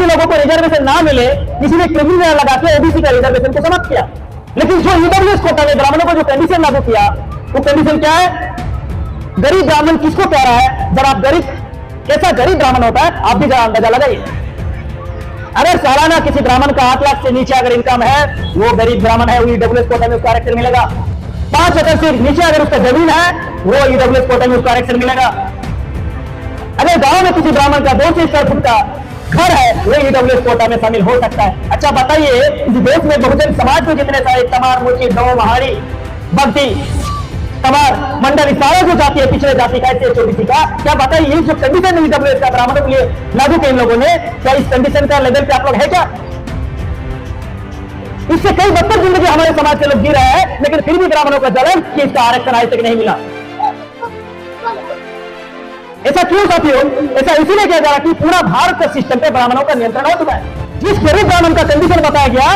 OBC लोगों को reservation ना मिले इसलिए क्रिमिनल लगा के ओबीसी का रिजर्वेशन को समाप्त किया। लेकिन जो ईडब्ल्यूएस कोटा में ब्राह्मणों को जो कंडीशन लागू किया वो कंडीशन क्या है? गरीब ब्राह्मण किसको कह रहा है? जब आप गरीब, कैसा गरीब ब्राह्मण होता है आप भी जरा अंदाजा लगाइए। अगर सालाना किसी ब्राह्मण का 8 लाख से नीचे अगर इनकम है वो गरीब ब्राह्मण है, वो ईडब्ल्यूएस कोटा में उसका आरक्षण मिलेगा। 5 एकड़ से नीचे अगर उसका जमीन है वो ईडब्ल्यूएस कोटा में उसका आरक्षण मिलेगा। अगर गांव में किसी ब्राह्मण का 200 स्क्वायर फुट का घर है वो ईडब्ल्यूएस कोटा में शामिल हो सकता है। अच्छा बताइए, इस देश में बहुजन समाज में जितने सारे तमार, मुची, दो, महारी, भक्ति, तमार, मंडल, सारा जो जाति है पिछड़े जाति का, ओबीसी का, क्या बताइए ये जो कंडीशन ईडब्ल्यूएस का ब्राह्मणों के लिए लागू किया इन लोगों ने, क्या इस कंडीशन का लेवल पे आप लोग है क्या? इससे कई बदतर जिंदगी हमारे समाज के लोग जी रहे हैं, लेकिन फिर भी ब्राह्मणों का जलन कि इसका आरक्षण आज तक नहीं मिला। ऐसा क्यों साथियों? ऐसा इसीलिए किया जा रहा कि पूरा भारत का सिस्टम पे ब्राह्मणों का नियंत्रण हो चुका है। जिस गरीब ब्राह्मण का कंडीशन बताया गया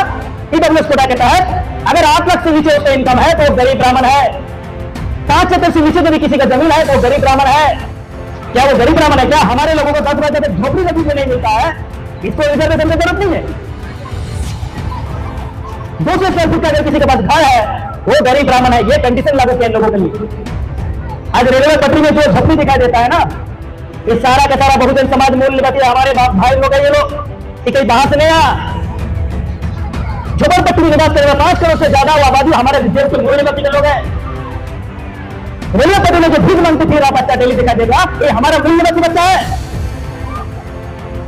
ईडब्ल्यूएस कोटा के तहत, अगर 8 लाख से नीचे उसका इनकम है तो गरीब ब्राह्मण है। 5 एकड़ से नीचे यदि किसी का जमीन है तो गरीब ब्राह्मण है। क्या वो गरीब ब्राह्मण है? क्या हमारे लोगों को 10 रुपए तक झोपड़ी नदी में नहीं मिलता है? इसको रिजर्वेशन की जरूरत नहीं है। 200 स्क्वायर फुट का अगर किसी के पास घर है वो गरीब ब्राह्मण है। ये कंडीशन लागू किया इन लोगों के लिए। आज रेलवे पटरी में जो झोपड़ी दिखाई देता है ना, ये सारा का सारा बहुजन समाज मूल्य निवासी हमारे भाई लोग है। ये लोग कहीं बाहर से नहीं आया। झोपड़पट्टी निवास करने वाला 5 करोड़ से ज्यादा आबादी हमारे देश के मूल निवासी के लोग हैं। रेलवे पटरी में जो भीख मांगती थी बच्चा डेली दिखाई देगा, ये हमारा मूल निवासी बच्चा है।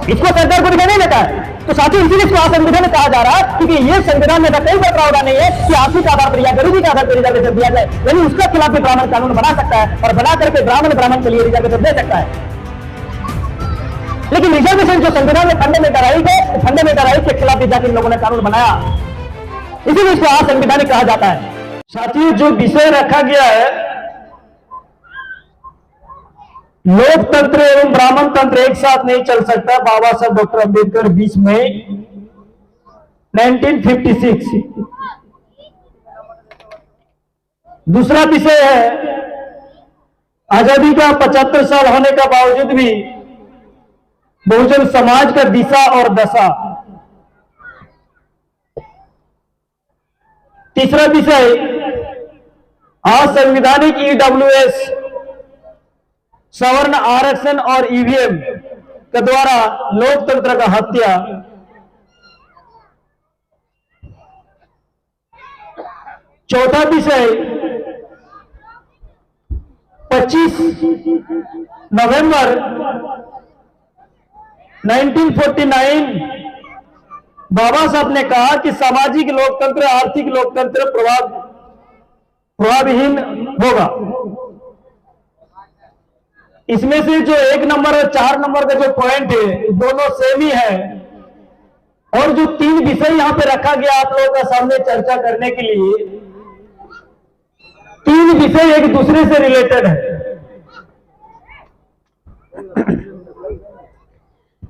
इसको सरकार को दिखाई नहीं देता है। तो साथी इसीलिए इसको असंविधान में कहा जा रहा है क्योंकि ये संविधान में कई बार प्रावधान नहीं है कि आर्थिक आधार पर या गरीबी के आधार पर रिजर्वेशन दिया जाए, यानी उसके खिलाफ भी ब्राह्मण कानून बना सकता है और बना करके ब्राह्मण के लिए रिजर्वेशन दे सकता है। लेकिन रिजर्वेशन जो संविधान में फंडामेंटल राइट है, फंडामेंटल राइट के खिलाफ भी जाकर लोगों ने कानून बनाया, इसीलिए इसको असंवैधानिक कहा जाता है। साथियों, जो विषय रखा गया है लोकतंत्र एवं ब्राह्मण तंत्र एक साथ नहीं चल सकता, बाबा साहब डॉक्टर अंबेडकर 20 मई 1956। दूसरा विषय है आजादी का 75 साल होने का बावजूद भी बहुजन समाज का दिशा और दशा। तीसरा विषय असंवैधानिक ईडब्ल्यूएस, सवर्ण आरक्षण और ईवीएम के द्वारा लोकतंत्र का हत्या। चौथा विषय 25 नवंबर 1949 बाबा साहब ने कहा कि सामाजिक लोकतंत्र आर्थिक लोकतंत्र प्रभावहीन होगा। इसमें से जो 1 नंबर और 4 नंबर का जो पॉइंट है दोनों सेम ही है, और जो 3 विषय यहां पे रखा गया आप लोगों का सामने चर्चा करने के लिए, 3 विषय एक दूसरे से रिलेटेड है।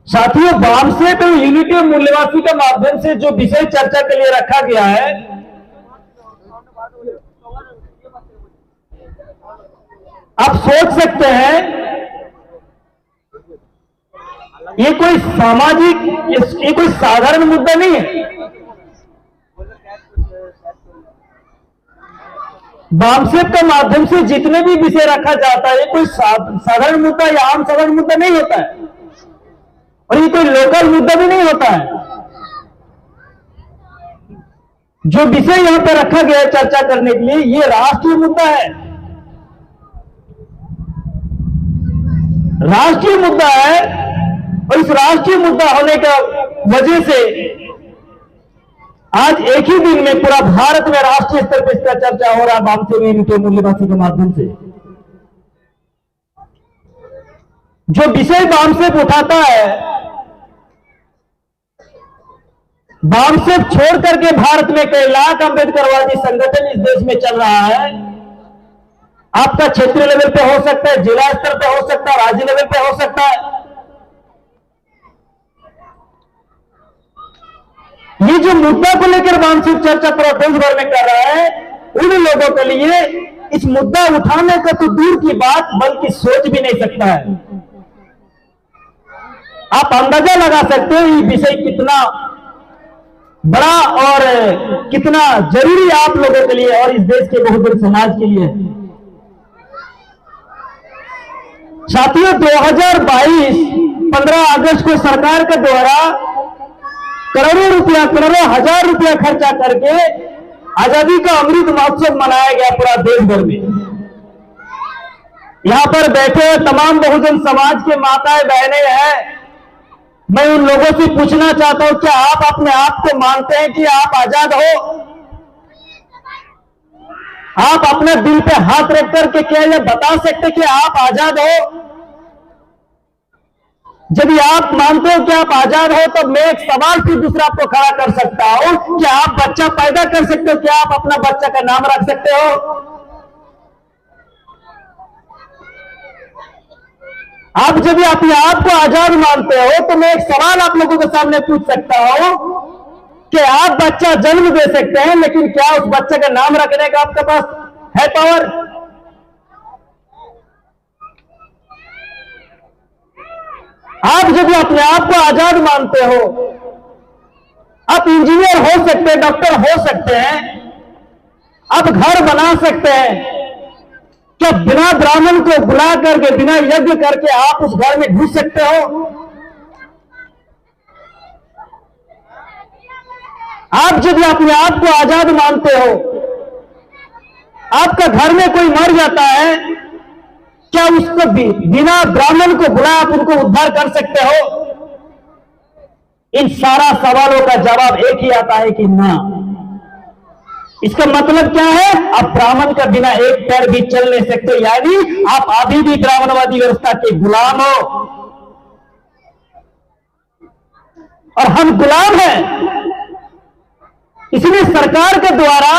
साथियों, वामसेप एवं यूनिटी ऑफ मूल्यवासी के माध्यम से जो विषय चर्चा के लिए रखा गया है, आप सोच सकते हैं ये कोई सामाजिक, ये कोई साधारण मुद्दा नहीं है। वामसेप के माध्यम से जितने भी विषय रखा जाता है, ये कोई साधारण मुद्दा या आम साधारण मुद्दा नहीं होता है, और ये कोई लोकल मुद्दा भी नहीं होता है। जो विषय यहां पर रखा गया है चर्चा करने के लिए, ये राष्ट्रीय मुद्दा है। राष्ट्रीय मुद्दा है, और इस राष्ट्रीय मुद्दा होने का वजह से आज एक ही दिन में पूरा भारत में राष्ट्रीय स्तर पर इसका चर्चा हो रहा है वामसेप यूनिटी मूल्यवासी के माध्यम से। जो विषय वामसेप उठाता है, वामसेप छोड़ करके भारत में कई लाख अंबेडकरवादी संगठन इस देश में चल रहा है। आपका क्षेत्रीय लेवल पे हो सकता है, जिला स्तर पे हो सकता है, राज्य लेवल पे हो सकता है। ये जो मुद्दा को लेकर वामसेप चर्चा पूरा देश भर में कर रहा है, उन लोगों के लिए इस मुद्दा उठाने का तो दूर की बात, बल्कि सोच भी नहीं सकता है। आप अंदाजा लगा सकते हो ये विषय कितना बड़ा और कितना जरूरी आप लोगों के लिए और इस देश के बहुजन समाज के लिए। साथियों, 2022 15 अगस्त को सरकार के द्वारा करोड़ों रुपया, करोड़ों हजार रुपया खर्चा करके आजादी का अमृत महोत्सव मनाया गया पूरा देश भर में। यहां पर बैठे तमाम बहुजन समाज के माताएं बहनें हैं, मैं उन लोगों से पूछना चाहता हूं, क्या आप अपने आप को मानते हैं कि आप आजाद हो? आप अपने दिल पे हाथ रख करके क्या यह बता सकते कि आप आजाद हो? जब आप मानते हो कि आप आजाद हो, तो मैं एक सवाल फिर दूसरा आपको खड़ा कर सकता हूं, क्या आप बच्चा पैदा कर सकते हो? क्या आप अपना बच्चा का नाम रख सकते हो? आप जब अपने आप को आजाद मानते हो, तो मैं एक सवाल आप लोगों के सामने पूछ सकता हूं कि आप बच्चा जन्म दे सकते हैं, लेकिन क्या उस बच्चे का नाम रखने का आपके पास है पावर? आप जब अपने आप को आजाद मानते हो, आप इंजीनियर हो सकते हैं, डॉक्टर हो सकते हैं, आप घर बना सकते हैं, क्या बिना ब्राह्मण को बुला करके, बिना यज्ञ करके आप उस घर में घुस सकते हो? आप जब अपने आप को आजाद मानते हो, आपका घर में कोई मर जाता है, क्या उसको बिना ब्राह्मण को बुला आप उनको उद्धार कर सकते हो? इन सारा सवालों का जवाब एक ही आता है कि ना। इसका मतलब क्या है? आप ब्राह्मण का बिना एक पैर भी चल नहीं सकते, यानी आप अभी भी ब्राह्मणवादी व्यवस्था के गुलाम हो। और हम गुलाम हैं, इसलिए सरकार के द्वारा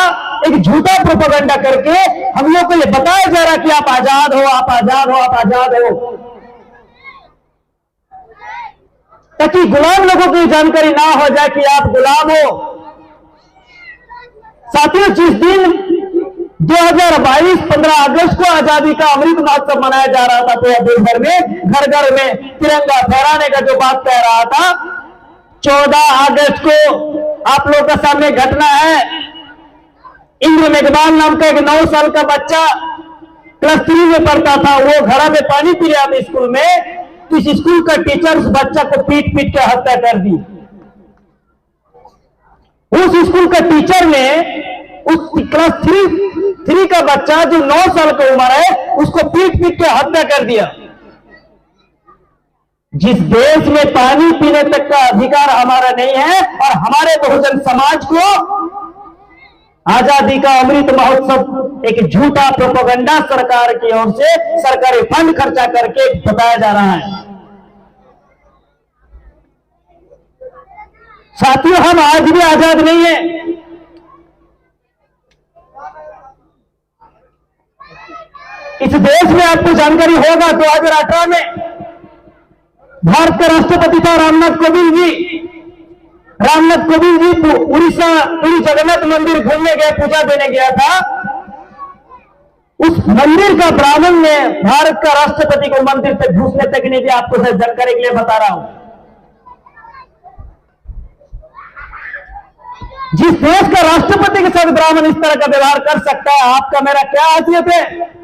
एक झूठा प्रोपेगेंडा करके हम लोग को यह बताया जा रहा कि आप आजाद हो, आप आजाद हो, आप आजाद हो, ताकि गुलाम लोगों की जानकारी ना हो जाए कि आप गुलाम हो। साथियों, जिस दिन 2022 15 अगस्त को आजादी का अमृत महोत्सव मनाया जा रहा था पूरे देश भर में, घर घर में तिरंगा फहराने का जो बात कह रहा था, 14 अगस्त को आप लोगों के सामने घटना है, इंद्र मेघवाल नाम का एक 9 साल का बच्चा क्लास 3 में पढ़ता था, वो घड़ा में पानी पी रहा था स्कूल में, तो इस स्कूल का टीचर उस बच्चा को पीट पीट के हत्या कर दी। उस स्कूल का टीचर ने उस क्लास 3 का बच्चा जो 9 साल की उम्र है, उसको पीट पीट के हत्या कर दिया। जिस देश में पानी पीने तक का अधिकार हमारा नहीं है, और हमारे बहुजन समाज को आजादी का अमृत महोत्सव एक झूठा प्रोपेगेंडा सरकार की ओर से सरकारी फंड खर्चा करके बताया जा रहा है। साथियों, हम आज भी आजाद नहीं है। इस देश में आपको जानकारी होगा, 2018 में भारत के राष्ट्रपति था रामनाथ कोविंद जी। रामनाथ कोविंद जी उड़ीसा पुरी जगन्नाथ मंदिर घूमने गए, पूजा देने गया था। उस मंदिर का ब्राह्मण ने भारत का राष्ट्रपति को मंदिर तक घुसने तक नहीं दिया। आपको सिर्फ जानकारी के लिए बता रहा हूं। जिस देश का राष्ट्रपति के साथ ब्राह्मण इस तरह का व्यवहार कर सकता है, आपका मेरा क्या हैसियत है?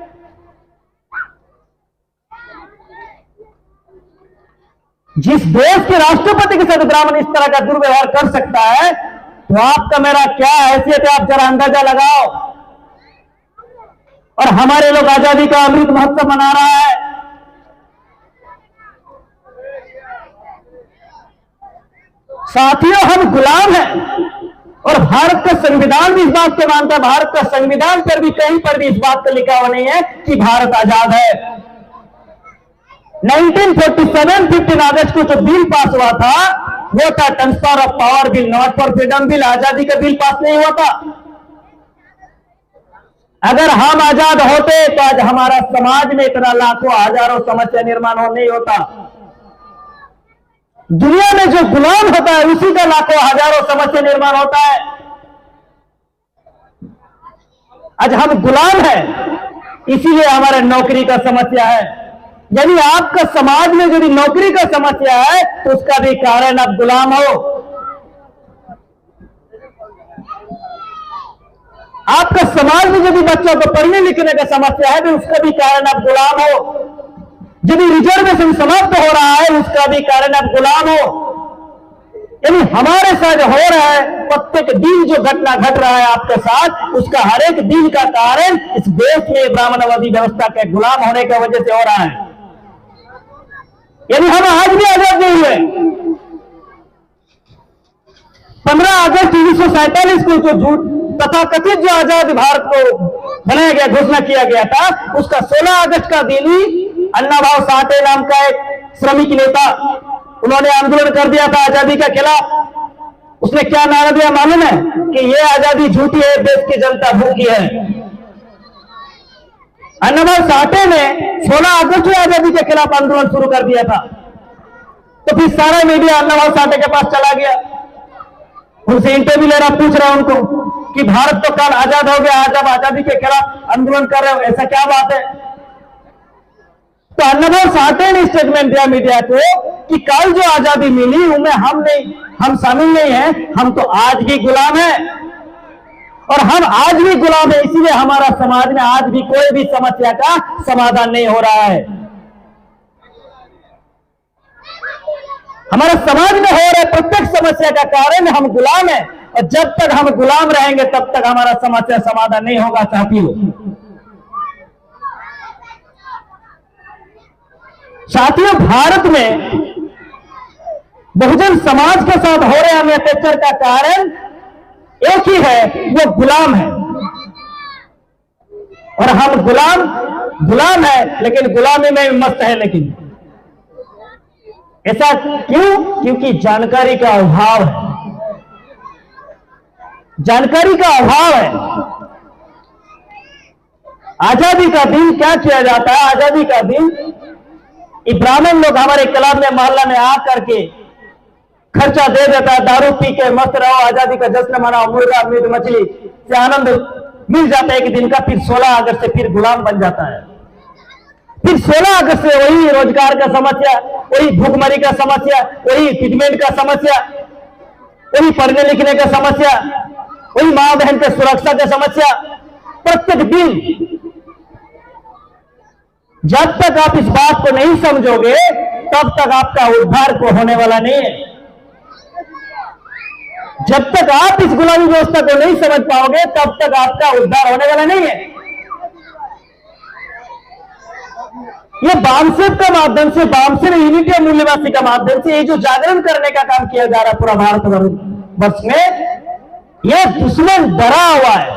जिस देश के राष्ट्रपति के साथ ब्राह्मण इस तरह का दुर्व्यवहार कर सकता है, तो आपका मेरा क्या हैसियत है? आप जरा अंदाजा लगाओ। और हमारे लोग आजादी का अमृत महोत्सव मना रहा है। साथियों, हम गुलाम हैं, और भारत का संविधान भी इस बात को मानता है। भारत का संविधान पर भी कहीं पर भी इस बात को लिखा हुआ नहीं है कि भारत आजाद है। 1947 15 अगस्त को जो बिल पास हुआ था, वो था transfer of power bill, not for freedom bill. आजादी का बिल पास नहीं हुआ था। अगर हम आजाद होते तो आज हमारा समाज में इतना लाखों हजारों समस्या निर्माण नहीं होता। दुनिया में जो गुलाम होता है, उसी का लाखों हजारों समस्या निर्माण होता है। आज हम गुलाम हैं, इसीलिए हमारे नौकरी का समस्या है, यानी आपका समाज में यदि नौकरी का समस्या है तो उसका भी कारण आप गुलाम हो। आपका समाज में यदि बच्चों को पढ़ने लिखने का समस्या है तो उसका भी कारण आप गुलाम हो। यदि रिजर्वेशन समाप्त हो रहा है उसका भी कारण आप गुलाम हो। यानी हमारे साथ हो रहा है, प्रत्येक दिन जो घटना घट रहा है आपके साथ, उसका हर एक दिन का कारण इस देश में ब्राह्मणवादी व्यवस्था के गुलाम होने की वजह से हो रहा है। यानी हम आज भी आजाद नहीं हुए। 15 अगस्त 1947 को जो झूठ तथा कथित जो आजाद भारत को बनाया गया, घोषणा किया गया था, उसका 16 अगस्त का दिन ही अन्ना भाऊ साठे नाम का एक श्रमिक नेता, उन्होंने आंदोलन कर दिया था आजादी के खिलाफ। उसने क्या नारा दिया मालूम है? कि ये आजादी झूठी है, देश की जनता भूखी है। अन्ना भाऊ साठे ने 16 अगस्त को आजादी के खिलाफ आंदोलन शुरू कर दिया था। तो फिर सारा मीडिया अन्ना भाऊ साठे के पास चला गया, उनसे इंटरव्यू ले रहा, पूछ रहा उनको कि भारत तो कल आजाद हो गया, आज आप आजादी के खिलाफ आंदोलन कर रहे हो, ऐसा क्या बात है? तो अन्ना भाऊ साठे ने स्टेटमेंट दिया मीडिया को कि कल जो आजादी मिली उनमें हम शामिल नहीं हैं, हम तो आज भी गुलाम हैं और हम आज भी गुलाम है, इसीलिए हमारा समाज में आज भी कोई भी समस्या का समाधान नहीं हो रहा है। हमारे समाज में हो रहे प्रत्येक समस्या का कारण हम गुलाम हैं और जब तक हम गुलाम रहेंगे तब तक हमारा समस्या समाधान नहीं होगा। साथियों, भारत में बहुजन समाज के साथ हो रहे हमें अत्याचार का कारण एक ही है, वो गुलाम है। और हम गुलाम है, लेकिन गुलामी में मस्त है। लेकिन ऐसा क्यों? क्योंकि जानकारी का अभाव है। जानकारी का अभाव है। आजादी का दिन क्या किया जाता है? आजादी का दिन ब्राह्मण लोग हमारे क्लब में मोहल्ला में आकर के खर्चा दे देता है, दारू पी के मस्त रहो, आजादी का जश्न मनाओ, मुर्गा मीट मछली से आनंद मिल जाता है एक दिन का। फिर 16 अगस्त से फिर गुलाम बन जाता है। फिर 16 अगस्त से वही रोजगार का समस्या, वही भूखमरी का समस्या, वही ट्रीटमेंट का समस्या, वही पढ़ने लिखने का समस्या, वही मां बहन के सुरक्षा की समस्या। प्रत्येक दिन जब तक आप इस बात को नहीं समझोगे तब तक आपका उद्धार को होने वाला नहीं है। जब तक आप इस गुलामी व्यवस्था को नहीं समझ पाओगे तब तक आपका उद्धार होने वाला नहीं है। ये बामसेब का माध्यम से, बामसेब यूनिटी और मूल्यवासी का माध्यम से ये जो जागरण करने का काम किया जा रहा है पूरा भारत वर्ष में, ये दुश्मन डरा हुआ है।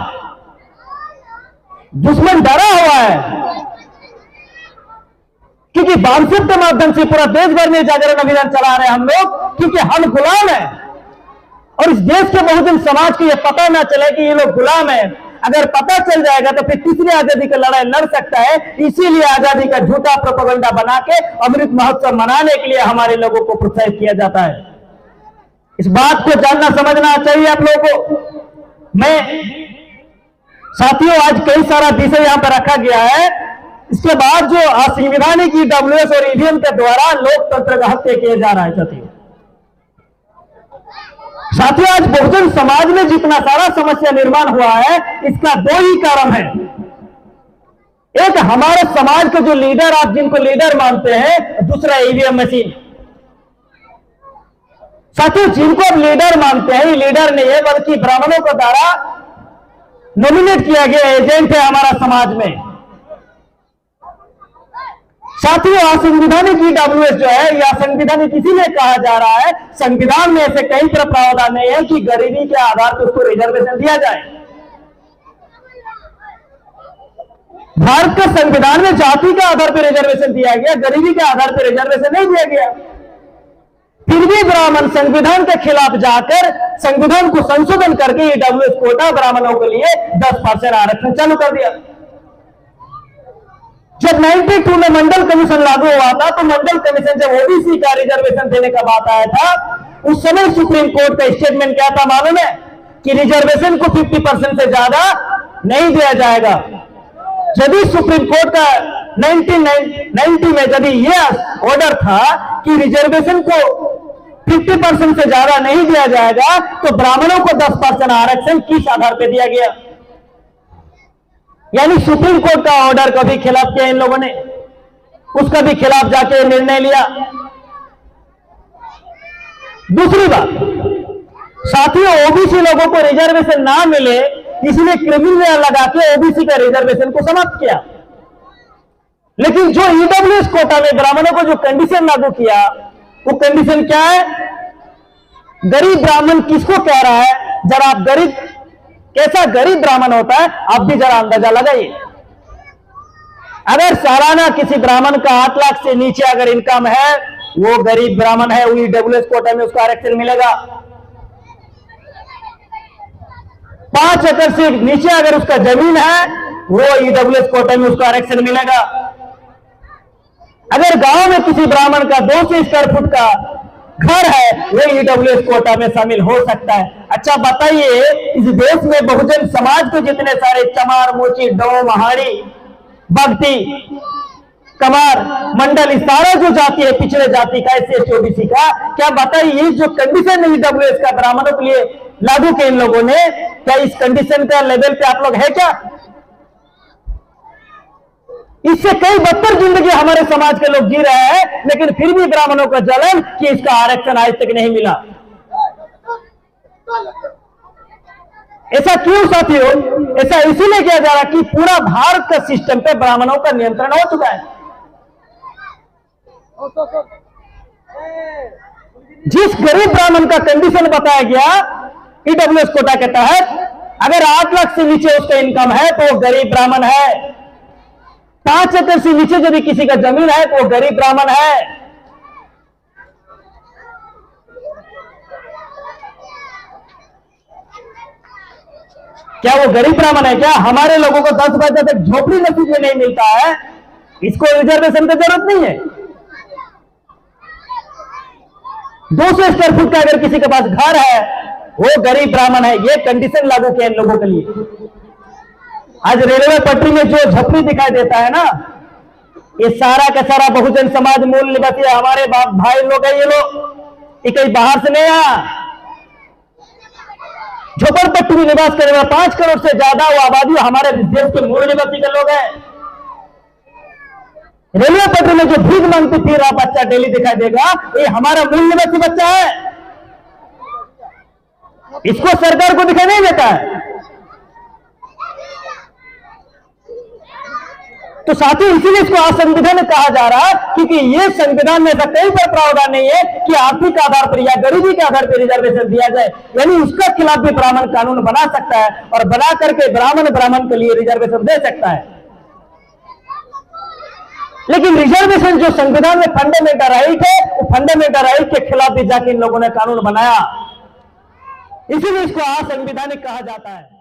दुश्मन डरा हुआ है क्योंकि बामसेब के माध्यम से पूरा देश भर में जागरण अभियान चला रहे हैं हम लोग, क्योंकि हम गुलाम हैं और इस देश के बहुजन समाज को यह पता ना चले कि ये लोग गुलाम हैं। अगर पता चल जाएगा तो फिर तीसरी आजादी की लड़ाई लड़ सकता है। इसीलिए आजादी का झूठा प्रोपेगेंडा बना के अमृत महोत्सव मनाने के लिए हमारे लोगों को प्रोत्साहित किया जाता है। इस बात को जानना समझना चाहिए आप लोगों को। मैं साथियों, आज कई सारा विषय यहां पर रखा गया है। इसके बाद जो असंवैधानिक ईडब्ल्यूएस और ईवीएम के द्वारा लोकतंत्र का हत्या किया जा रहा है। साथियों, आज बहुजन समाज में जितना सारा समस्या निर्माण हुआ है, इसका 2 ही कारण है। एक, हमारे समाज के जो लीडर, आप जिनको लीडर मानते हैं, दूसरा ईवीएम मशीन। साथियों, जिनको आप लीडर मानते हैं, ये लीडर नहीं है बल्कि ब्राह्मणों के द्वारा नॉमिनेट किया गया एजेंट है हमारा समाज में। साथियों, असंवैधानिक ईडब्ल्यूएस जो है, या संवैधानिक इसीलिए कहा जा रहा है, संविधान में ऐसे कई तरह प्रावधान नहीं है कि गरीबी के आधार पर उसको रिजर्वेशन दिया जाए। भारत के संविधान में जाति के आधार पर रिजर्वेशन दिया गया, गरीबी के आधार पर रिजर्वेशन नहीं दिया गया। फिर भी ब्राह्मण संविधान के खिलाफ जाकर संविधान को संशोधन करके ईडब्ल्यूएस कोटा ब्राह्मणों के लिए 10% आरक्षण चालू कर दिया। जब 92 में मंडल कमीशन लागू हुआ था, तो मंडल कमीशन जब ओबीसी का रिजर्वेशन देने का बात आया था, उस समय सुप्रीम कोर्ट का स्टेटमेंट क्या था मालूम है? कि रिजर्वेशन को 50% से ज्यादा नहीं दिया जाएगा। यदि सुप्रीम कोर्ट का 1990 में जब ये ऑर्डर था कि रिजर्वेशन को 50% से ज्यादा नहीं दिया जाएगा, तो ब्राह्मणों को 10% आरक्षण किस आधार पर दिया गया? यानी सुप्रीम कोर्ट का ऑर्डर का भी खिलाफ किया इन लोगों ने, उसका भी खिलाफ जाके निर्णय लिया। दूसरी बात, साथियों, ओबीसी लोगों को रिजर्वेशन ना मिले इसलिए क्रिमिनल लगा के ओबीसी का रिजर्वेशन को समाप्त किया। लेकिन जो ईडब्ल्यूएस कोटा में ब्राह्मणों को जो कंडीशन लागू किया, वो कंडीशन क्या है? गरीब ब्राह्मण किसको कह रहा है? जरा आप गरीब, कैसा गरीब ब्राह्मण होता है आप भी जरा अंदाजा लगाइए। अगर सालाना किसी ब्राह्मण का 8 लाख से नीचे अगर इनकम है, वो गरीब ब्राह्मण है, वो ईडब्ल्यूएस कोटा में उसका आरक्षण मिलेगा। 5 एकड़ से नीचे अगर उसका जमीन है, वो ईडब्ल्यूएस कोटा में उसका आरक्षण मिलेगा। अगर गांव में किसी ब्राह्मण का 200 स्क्वायर फुट का घर है, वो ईडब्ल्यूएस कोटा में शामिल हो सकता है। अच्छा बताइए, इस देश में बहुजन समाज को जितने सारे चमार, मोची, डोम, हाड़ी, भक्ति, कमार, मंडल, इस सारा जो जाति है पिछड़े जाति का, SC ओबीसी का, क्या बताइए ये जो कंडीशन है ईडब्ल्यूएस का ब्राह्मणों के लिए लागू किया इन लोगों ने, क्या इस कंडीशन का लेवल पे आप लोग है क्या? इससे कई बदतर जिंदगी हमारे समाज के लोग जी रहे हैं, लेकिन फिर भी ब्राह्मणों का जलन कि इसका आरक्षण आज तक नहीं मिला। ऐसा क्यों साथियों? ऐसा इसीलिए किया जा रहा कि पूरा भारत का सिस्टम पे ब्राह्मणों का नियंत्रण हो चुका है। जिस गरीब ब्राह्मण का कंडीशन बताया गया ईडब्ल्यूएस कोटा के तहत, अगर 8 लाख से नीचे उसका इनकम है तो वो गरीब ब्राह्मण है। 5 एकड़ से नीचे यदि किसी का जमीन है तो वो गरीब ब्राह्मण है। क्या वो गरीब ब्राह्मण है? क्या हमारे लोगों को 10 बजे तक झोपड़ी नसीब में नहीं मिलता है, इसको रिजर्वेशन की जरूरत नहीं है? 200 स्क्वायर फुट का अगर किसी के पास घर है, वो गरीब ब्राह्मण है। ये कंडीशन लागू किया इन लोगों के लिए। आज रेलवे पटरी में जो झोपड़ी दिखाई देता है ना, ये सारा का सारा बहुजन समाज मूल निवासी हमारे बाप भाई लोग है। ये लोग ये कहीं बाहर से नहीं आया। झोपड़पट्टी में निवास करने वाला 5 करोड़ से ज्यादा वो आबादी हमारे देश के मूल निवासी के लोग हैं। रेलवे पटरी में जो भीख मांगती फिर रहा बच्चा डेली दिखाई देगा, ये हमारा मूल निवासी बच्चा है। इसको सरकार को दिखाई नहीं देता है। तो साथियों, इसीलिए इसको असंविधानिक कहा जा रहा है, क्योंकि ये संविधान में ऐसा कहीं पर प्रावधान नहीं है कि आर्थिक आधार पर या गरीबी के आधार पर रिजर्वेशन दिया जाए। यानी उसका खिलाफ भी ब्राह्मण कानून बना सकता है और बना करके ब्राह्मण के लिए रिजर्वेशन दे सकता है। लेकिन रिजर्वेशन जो संविधान में फंडामेंटल राइट है, वो फंडामेंटल राइट के खिलाफ भी जाके इन लोगों ने कानून बनाया। इसीलिए इसको असंवैधानिक कहा जाता है।